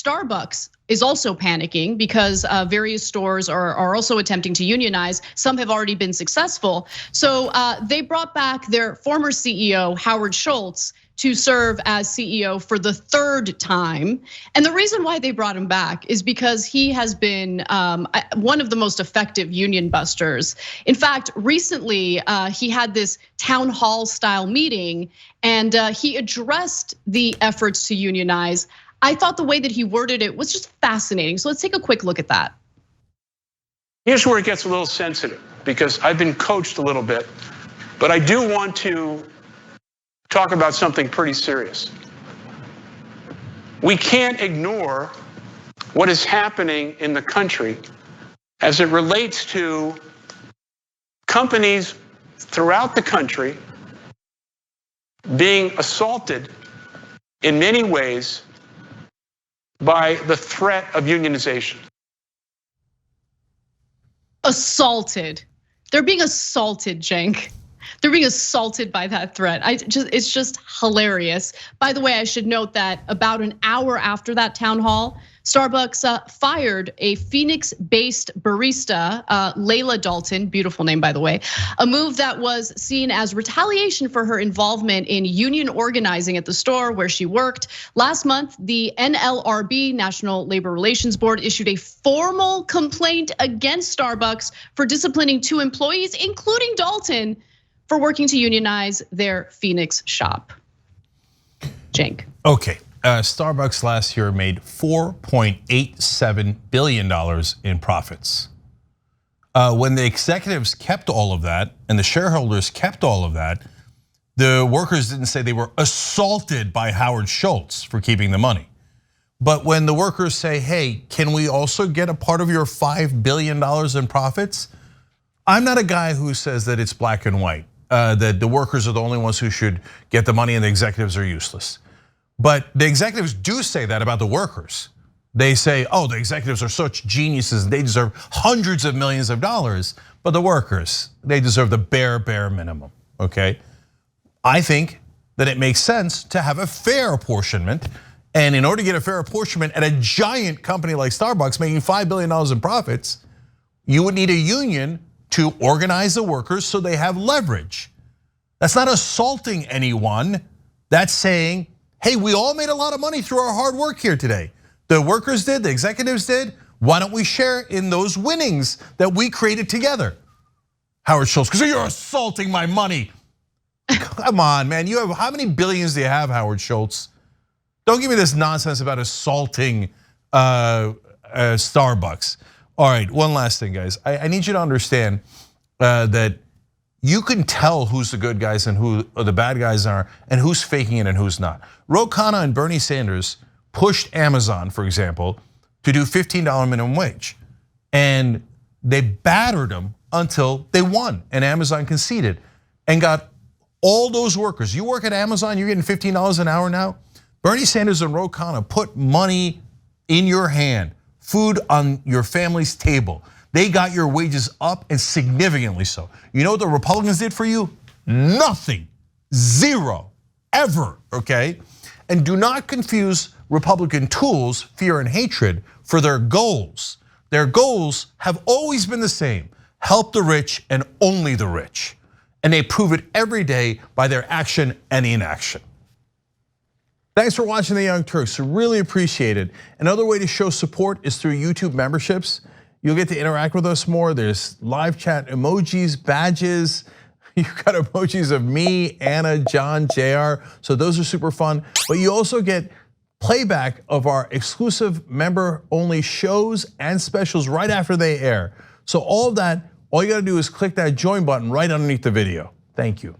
Starbucks is also panicking because various stores are also attempting to unionize. Some have already been successful. So they brought back their former CEO, Howard Schultz, to serve as CEO for the third time. And the reason why they brought him back is because he has been one of the most effective union busters. In fact, recently he had this town hall style meeting and he addressed the efforts to unionize. I thought the way that he worded it was just fascinating. So let's take a quick look at that. Here's where it gets a little sensitive because I've been coached a little bit, but I do want to talk about something pretty serious. We can't ignore what is happening in the country as it relates to companies throughout the country being assaulted in many ways by the threat of unionization. Assaulted. They're being assaulted, Cenk. They're being assaulted by that threat. It's just hilarious. By the way, I should note that about an hour after that town hall, Starbucks fired a Phoenix-based barista, Layla Dalton, beautiful name by the way, a move that was seen as retaliation for her involvement in union organizing at the store where she worked. Last month, the NLRB, National Labor Relations Board, issued a formal complaint against Starbucks for disciplining 2 employees, including Dalton, for working to unionize their Phoenix shop. Cenk. Okay, Starbucks last year made $4.87 billion in profits. When the executives kept all of that and the shareholders kept all of that, the workers didn't say they were assaulted by Howard Schultz for keeping the money. But when the workers say, hey, can we also get a part of your $5 billion in profits? I'm not a guy who says that it's black and white. That the workers are the only ones who should get the money and the executives are useless. But the executives do say that about the workers. They say, oh, the executives are such geniuses and they deserve hundreds of millions of dollars. But the workers, they deserve the bare minimum, okay? I think that it makes sense to have a fair apportionment. And in order to get a fair apportionment at a giant company like Starbucks making $5 billion in profits, you would need a union to organize the workers so they have leverage. That's not assaulting anyone. That's saying, hey, we all made a lot of money through our hard work here today. The workers did, the executives did. Why don't we share in those winnings that we created together? Howard Schultz, because you're assaulting my money. Come on, man, you have, how many billions do you have, Howard Schultz? Don't give me this nonsense about assaulting Starbucks. All right, one last thing, guys. I need you to understand that you can tell who's the good guys and who the bad guys are and who's faking it and who's not. Ro Khanna and Bernie Sanders pushed Amazon, for example, to do $15 minimum wage. And they battered them until they won and Amazon conceded and got all those workers. You work at Amazon, you're getting $15 an hour now. Bernie Sanders and Ro Khanna put money in your hand, food on your family's table. They got your wages up and significantly so. You know what the Republicans did for you? Nothing, zero, ever, okay? And do not confuse Republican tools, fear and hatred, for their goals. Their goals have always been the same: help the rich and only the rich. And they prove it every day by their action and inaction. Thanks for watching The Young Turks, really appreciate it. Another way to show support is through YouTube memberships. You'll get to interact with us more. There's live chat emojis, badges. You've got emojis of me, Anna, John, JR. So those are super fun. But you also get playback of our exclusive member-only shows and specials right after they air. So all of that, all you gotta do is click that join button right underneath the video. Thank you.